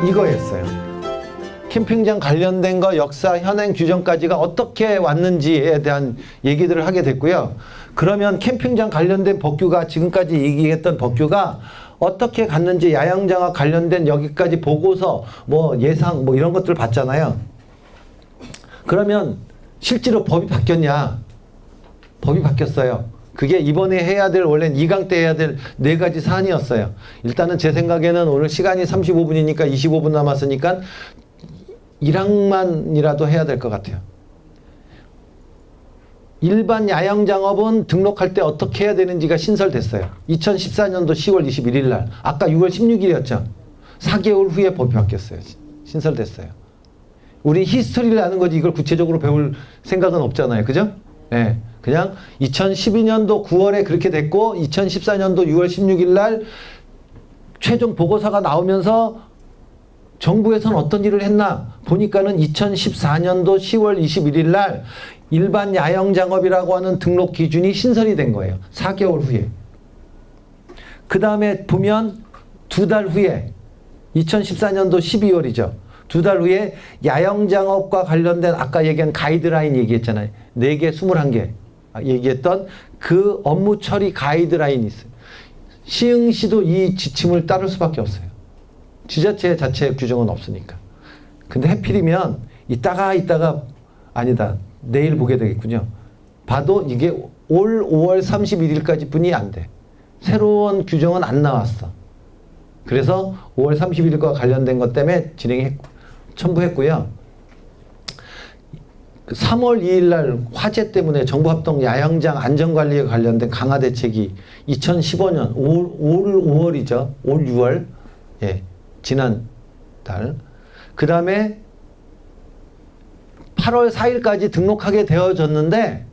이거였어요. 캠핑장 관련된 거 역사 현행 규정까지가 어떻게 왔는지에 대한 얘기들을 하게 됐고요. 그러면 캠핑장 관련된 법규가 지금까지 얘기했던 법규가 어떻게 갔는지 야영장과 관련된 여기까지 보고서 뭐 예상 뭐 이런 것들을 봤잖아요. 그러면 실제로 법이 바뀌었냐? 법이 바뀌었어요. 그게 이번에 해야 될 원래는 2강 때 해야 될 4가지 사안이었어요. 일단은 제 생각에는 오늘 시간이 35분이니까 25분 남았으니까 1항만이라도 해야 될 것 같아요. 일반 야영장업은 등록할 때 어떻게 해야 되는지가 신설됐어요. 2014년도 10월 21일 날. 아까 6월 16일이었죠. 4개월 후에 법이 바뀌었어요. 신설됐어요. 우리 히스토리를 아는 거지 이걸 구체적으로 배울 생각은 없잖아요. 그죠? 네. 그냥 2012년도 9월에 그렇게 됐고 2014년도 6월 16일 날 최종 보고서가 나오면서 정부에서는 어떤 일을 했나 보니까는 2014년도 10월 21일 날 일반 야영장업이라고 하는 등록 기준이 신설이 된 거예요. 4개월 후에. 그 다음에 보면 2달 후에 2014년도 12월이죠. 2달 후에 야영장업과 관련된 아까 얘기한 가이드라인 얘기했잖아요. 4개, 21개 얘기했던 그 업무 처리 가이드라인이 있어요. 시흥시도 이 지침을 따를 수밖에 없어요. 지자체 자체 규정은 없으니까. 근데 해필이면 이따가 아니다. 내일 보게 되겠군요. 봐도 이게 올 5월 31일까지 뿐이 안 돼. 새로운 규정은 안 나왔어. 그래서 5월 31일과 관련된 것 때문에 첨부했고요. 3월 2일 날 화재 때문에 정부합동 야영장 안전관리에 관련된 강화 대책이 2015년 올 5월이죠. 올 6월. 예. 지난 달. 그 다음에 8월 4일까지 등록하게 되어졌는데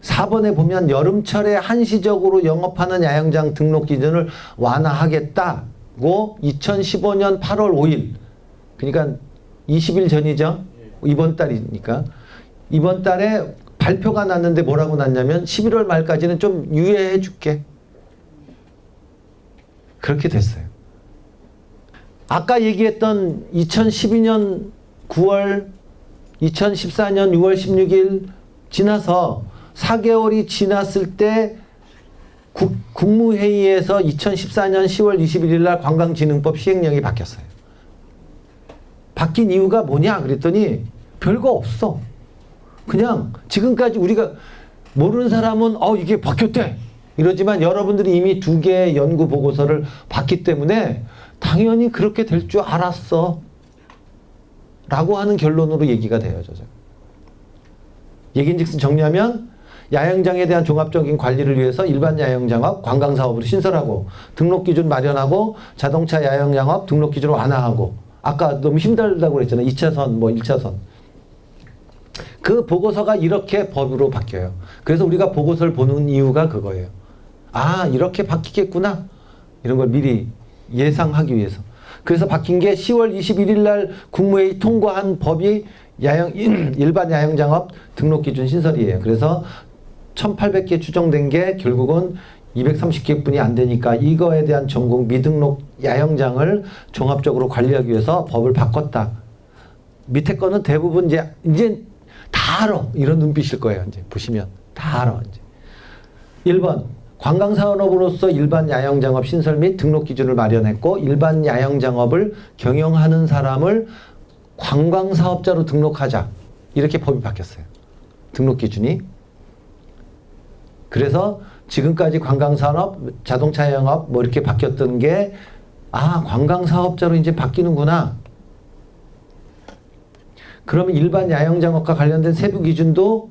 4번에 보면 여름철에 한시적으로 영업하는 야영장 등록 기준을 완화하겠다고 2015년 8월 5일 그러니까 20일 전이죠. 이번 달이니까. 이번 달에 발표가 났는데 뭐라고 났냐면 11월 말까지는 좀 유예해 줄게. 그렇게 됐어요. 아까 얘기했던 2012년 9월, 2014년 6월 16일 지나서 4개월이 지났을 때 국무회의에서 2014년 10월 21일 날 관광진흥법 시행령이 바뀌었어요. 바뀐 이유가 뭐냐 그랬더니 별거 없어. 그냥 지금까지 우리가 모르는 사람은 이게 바뀌었대 이러지만 여러분들이 이미 2개의 연구 보고서를 봤기 때문에 당연히 그렇게 될 줄 알았어 라고 하는 결론으로 얘기가 되어져요. 얘기인즉슨 정리하면 야영장에 대한 종합적인 관리를 위해서 일반 야영장업 관광사업으로 신설하고 등록기준 마련하고 자동차 야영장업 등록기준을 완화하고 아까 너무 힘들다고 그랬잖아요. 2차선 뭐 1차선 그 보고서가 이렇게 법으로 바뀌어요. 그래서 우리가 보고서를 보는 이유가 그거예요. 아 이렇게 바뀌겠구나 이런 걸 미리 예상하기 위해서. 그래서 바뀐 게 10월 21일 날 국무회의 통과한 법이 일반 야영장업 등록기준 신설이에요. 그래서 1800개 추정된 게 결국은 230개 뿐이 안 되니까 이거에 대한 전국 미등록 야영장을 종합적으로 관리하기 위해서 법을 바꿨다. 밑에 거는 대부분 이제 다 알아. 이런 눈빛일 거예요. 이제 보시면 다 알아. 이제 1번 관광산업으로서 일반 야영장업 신설 및 등록 기준을 마련했고 일반 야영장업을 경영하는 사람을 관광사업자로 등록하자. 이렇게 법이 바뀌었어요. 등록 기준이. 그래서 지금까지 관광산업, 자동차 영업 뭐 이렇게 바뀌었던 게 관광사업자로 이제 바뀌는구나. 그러면 일반 야영장업과 관련된 세부 기준도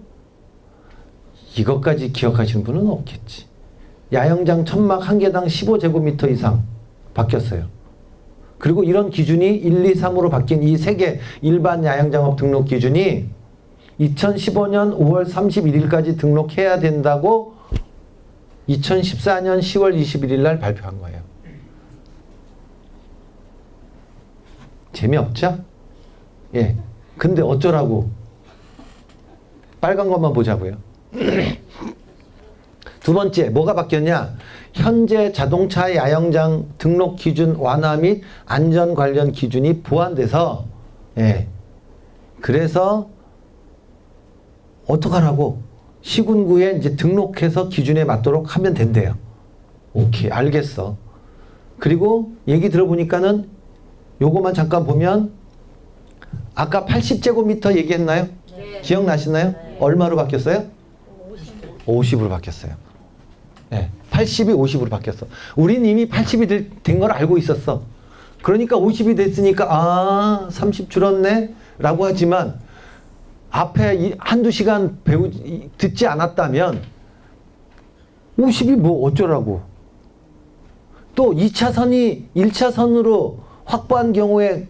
이것까지 기억하시는 분은 없겠지. 야영장 천막 1개당 15제곱미터 이상 바뀌었어요. 그리고 이런 기준이 1, 2, 3으로 바뀐 이 3개 일반 야영장업 등록 기준이 2015년 5월 31일까지 등록해야 된다고 2014년 10월 21일 날 발표한 거예요. 재미없죠? 예. 근데 어쩌라고? 빨간 것만 보자고요. 두 번째, 뭐가 바뀌었냐? 현재 자동차 야영장 등록 기준 완화 및 안전 관련 기준이 보완돼서 예. 그래서 어떡하라고 시군구에 이제 등록해서 기준에 맞도록 하면 된대요. 오케이, 알겠어. 그리고 얘기 들어보니까는 요거만 잠깐 보면 아까 80제곱미터 얘기했나요? 네. 기억나시나요? 네. 얼마로 바뀌었어요? 50. 50으로 바뀌었어요. 네, 80이 50으로 바뀌었어. 우린 이미 80이 된 걸 알고 있었어. 그러니까 50이 됐으니까 30 줄었네 라고 하지만 앞에 한두 시간 듣지 않았다면 50이 뭐 어쩌라고. 또 2차선이 1차선으로 확보한 경우에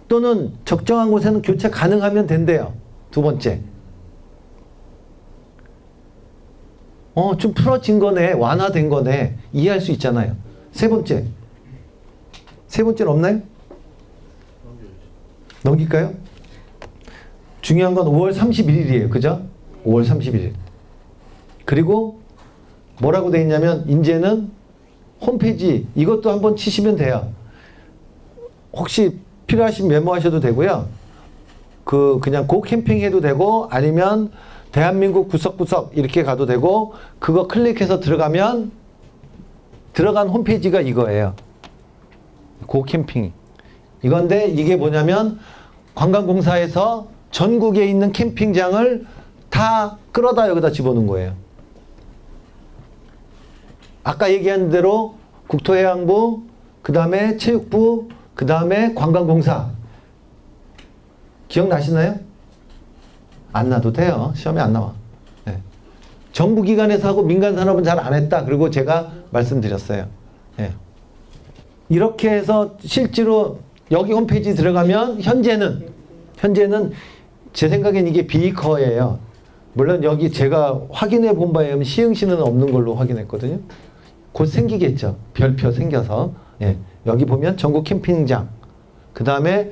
또는 적정한 곳에는 교체 가능하면 된대요. 두 번째. 좀 풀어진 거네. 완화된 거네. 이해할 수 있잖아요. 세 번째. 세 번째는 없나요? 넘길까요? 중요한 건 5월 31일이에요. 그죠? 5월 31일. 그리고 뭐라고 돼 있냐면 이제는 홈페이지 이것도 한번 치시면 돼요. 혹시 필요하시면 메모하셔도 되고요. 그냥 고 캠핑 해도 되고 아니면 대한민국 구석구석 이렇게 가도 되고 그거 클릭해서 들어가면 들어간 홈페이지가 이거예요. 고 캠핑. 이건데 이게 뭐냐면 관광공사에서 전국에 있는 캠핑장을 다 끌어다 여기다 집어넣은 거예요. 아까 얘기한 대로 국토해양부, 그 다음에 체육부, 그 다음에 관광공사. 기억나시나요? 안 나도 돼요. 시험에 안 나와. 네. 정부 기관에서 하고 민간 산업은 잘 안 했다. 그리고 제가 말씀드렸어요. 네. 이렇게 해서 실제로 여기 홈페이지 들어가면 현재는 제 생각엔 이게 비커예요. 물론 여기 제가 확인해 본 바에 의하면 시흥시는 없는 걸로 확인했거든요. 곧 생기겠죠. 별표 생겨서. 예. 여기 보면 전국 캠핑장, 그 다음에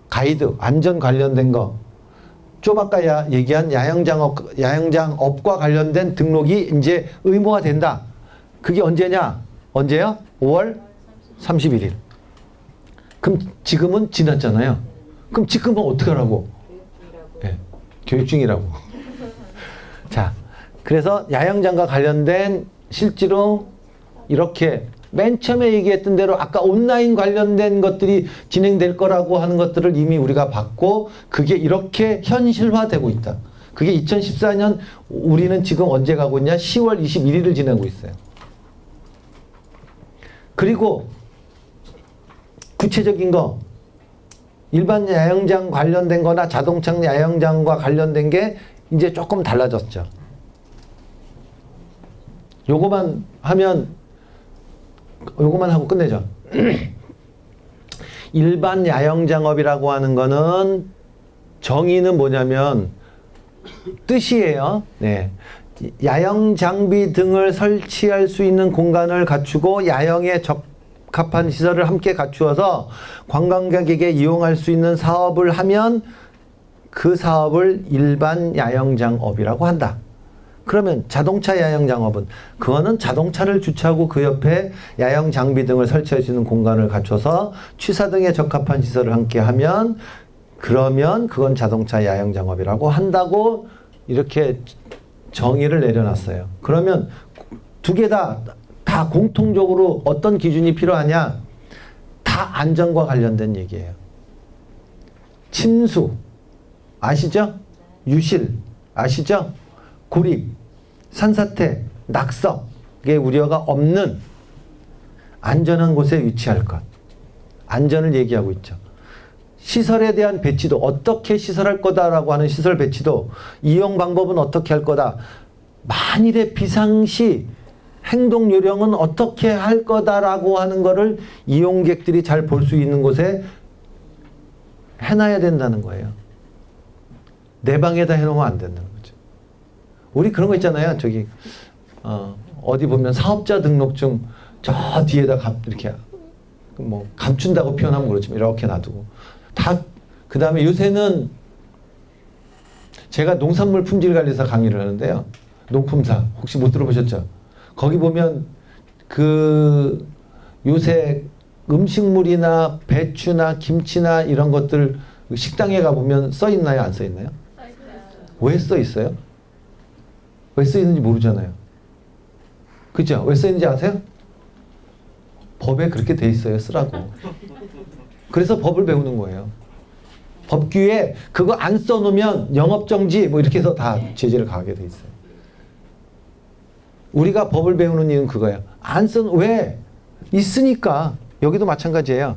가이드, 안전 관련된 거, 좀 아까 얘기한 야영장업과 관련된 등록이 이제 의무화 된다. 그게 언제냐? 언제요? 5월 31일. 그럼 지금은 지났잖아요. 그럼 지금은 어떻게 하라고? 예, 교육 중이라고. 자, 그래서 야영장과 관련된 실제로 이렇게 맨 처음에 얘기했던 대로 아까 온라인 관련된 것들이 진행될 거라고 하는 것들을 이미 우리가 봤고 그게 이렇게 현실화되고 있다. 그게 2014년 우리는 지금 언제 가고 있냐? 10월 21일을 지나고 있어요. 그리고 구체적인 거 일반 야영장 관련된 거나 자동차 야영장과 관련된 게 이제 조금 달라졌죠. 요거만 하고 끝내죠. 일반 야영장업이라고 하는 거는 정의는 뭐냐면 뜻이에요. 네. 야영 장비 등을 설치할 수 있는 공간을 갖추고 야영에 적합한 시설을 함께 갖추어서 관광객에게 이용할 수 있는 사업을 하면 그 사업을 일반 야영장업이라고 한다. 그러면 자동차 야영장업은 그거는 자동차를 주차하고 그 옆에 야영 장비 등을 설치할 수 있는 공간을 갖춰서 취사 등에 적합한 시설을 함께 하면 그러면 그건 자동차 야영장업이라고 한다고 이렇게 정의를 내려놨어요. 그러면 두 개 다 공통적으로 어떤 기준이 필요하냐? 다 안전과 관련된 얘기예요. 침수 아시죠? 유실 아시죠? 고립, 산사태, 낙석의 우려가 없는 안전한 곳에 위치할 것. 안전을 얘기하고 있죠. 시설에 대한 배치도 어떻게 시설할 거다라고 하는 시설 배치도 이용 방법은 어떻게 할 거다. 만일의 비상시 행동 요령은 어떻게 할 거다라고 하는 거를 이용객들이 잘 볼 수 있는 곳에 해놔야 된다는 거예요. 내 방에다 해놓으면 안 된다는 거죠. 우리 그런 거 있잖아요. 저기 어디 보면 사업자 등록증 저 뒤에다 이렇게 뭐 감춘다고 표현하면 그렇지만 이렇게 놔두고 다 그 다음에 요새는 제가 농산물 품질 관리사 강의를 하는데요. 농품사 혹시 못 들어보셨죠? 거기 보면 그 요새 음식물이나 배추나 김치나 이런 것들 식당에 가보면 써 있나요? 안 써 있나요? 왜 써 있어요? 왜 써 있는지 모르잖아요. 그죠? 왜 써 있는지 아세요? 법에 그렇게 돼 있어요. 쓰라고. 그래서 법을 배우는 거예요. 법규에 그거 안 써놓으면 영업정지 뭐 이렇게 해서 다 제재를 가하게 돼 있어요. 우리가 법을 배우는 이유는 그거예요. 왜? 있으니까. 여기도 마찬가지예요.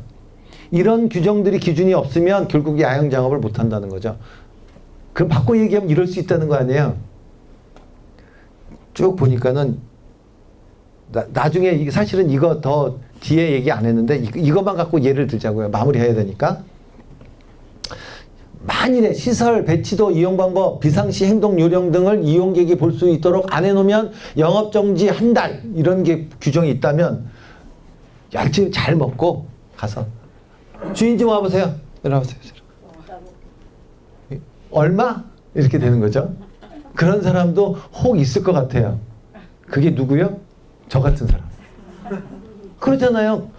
이런 규정들이 기준이 없으면 결국 야영장업을 못 한다는 거죠. 그럼 바꿔 얘기하면 이럴 수 있다는 거 아니에요? 쭉 보니까는 나중에 사실은 이거 더 뒤에 얘기 안 했는데 이것만 갖고 예를 들자고요. 마무리해야 되니까. 만일에 시설, 배치도, 이용 방법, 비상시 행동 요령 등을 이용객이 볼 수 있도록 안 해놓으면 영업정지 한 달 이런 게 규정이 있다면 열심히 잘 먹고 가서 주인 좀 와보세요. 일어나보세요. 얼마? 이렇게 되는 거죠. 그런 사람도 혹 있을 것 같아요. 그게 누구요? 저 같은 사람. 그렇잖아요.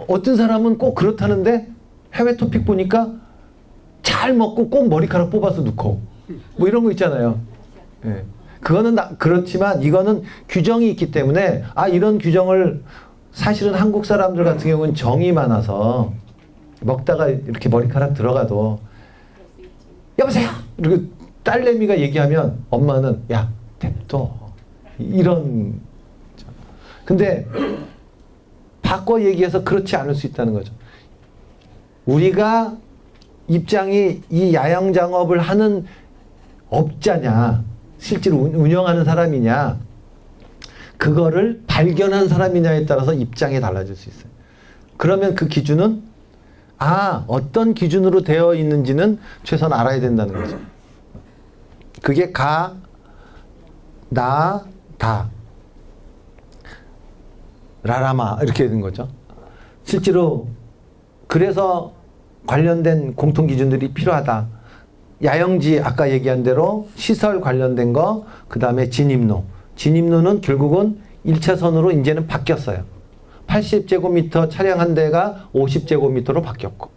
어떤 사람은 꼭 그렇다는데 해외 토픽 보니까 잘 먹고 꼭 머리카락 뽑아서 넣고 뭐 이런 거 있잖아요. 예. 그거는 그렇지만 이거는 규정이 있기 때문에 이런 규정을 사실은 한국 사람들 같은 경우는 정이 많아서 먹다가 이렇게 머리카락 들어가도 여보세요! 이렇게 딸내미가 얘기하면 엄마는 야, 냅둬. 이런. 근데 바꿔 얘기해서 그렇지 않을 수 있다는 거죠. 우리가 입장이 이 야영장업을 하는 업자냐, 실제로 운영하는 사람이냐, 그거를 발견한 사람이냐에 따라서 입장이 달라질 수 있어요. 그러면 그 기준은 어떤 기준으로 되어 있는지는 최소한 알아야 된다는 거죠. 그게 가, 나, 다. 라라마 이렇게 되는 거죠. 실제로 그래서 관련된 공통기준들이 필요하다. 야영지 아까 얘기한 대로 시설 관련된 거, 그 다음에 진입로. 진입로는 결국은 1차선으로 이제는 바뀌었어요. 80제곱미터 차량 한 대가 50제곱미터로 바뀌었고.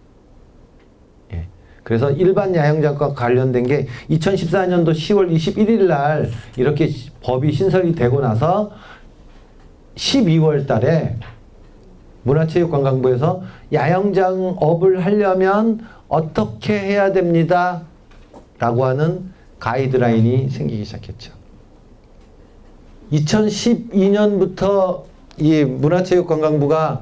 예. 그래서 일반 야영장과 관련된 게 2014년도 10월 21일 날 이렇게 법이 신설이 되고 나서 12월 달에 문화체육관광부에서 야영장업을 하려면 어떻게 해야 됩니다. 라고 하는 가이드라인이 생기기 시작했죠. 2012년부터 이 문화체육관광부가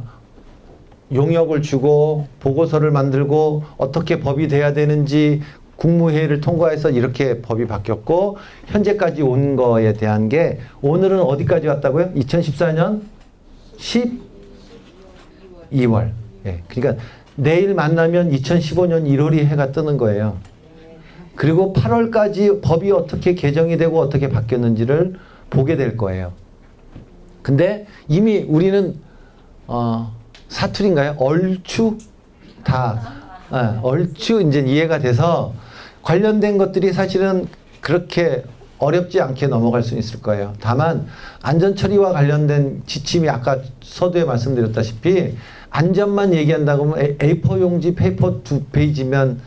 용역을 주고 보고서를 만들고 어떻게 법이 돼야 되는지 국무회의를 통과해서 이렇게 법이 바뀌었고 현재까지 온 거에 대한 게 오늘은 어디까지 왔다고요? 2014년 12월. 예, 그러니까 내일 만나면 2015년 1월이 해가 뜨는 거예요. 그리고 8월까지 법이 어떻게 개정이 되고 어떻게 바뀌었는지를 보게 될 거예요. 근데 이미 우리는 사투리인가요? 얼추 얼추 이제 이해가 돼서 관련된 것들이 사실은 그렇게 어렵지 않게 넘어갈 수 있을 거예요. 다만 안전처리와 관련된 지침이 아까 서두에 말씀드렸다시피 안전만 얘기한다고 하면 A4 용지 페이퍼 2페이지면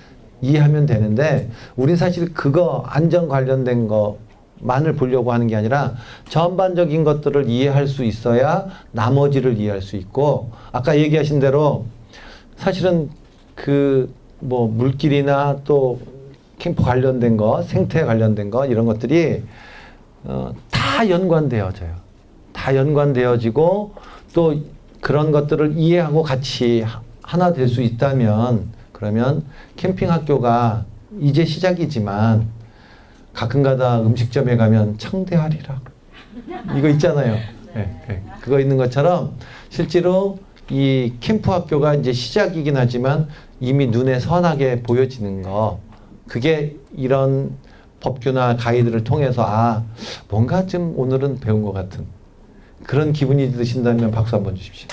이해하면 되는데 우린 사실 그거 안전 관련된 거만을 보려고 하는 게 아니라 전반적인 것들을 이해할 수 있어야 나머지를 이해할 수 있고 아까 얘기하신 대로 사실은 그 뭐 물길이나 또 캠프 관련된 거, 생태 관련된 거 이런 것들이 다 연관되어져요. 다 연관되어지고 또 그런 것들을 이해하고 같이 하나 될 수 있다면 그러면 캠핑 학교가 이제 시작이지만 가끔가다 음식점에 가면 청대하리라 이거 있잖아요. 네. 그거 있는 것처럼 실제로 이 캠프 학교가 이제 시작이긴 하지만 이미 눈에 선하게 보여지는 거 그게 이런 법규나 가이드를 통해서 뭔가 좀 오늘은 배운 것 같은 그런 기분이 드신다면 박수 한번 주십시오.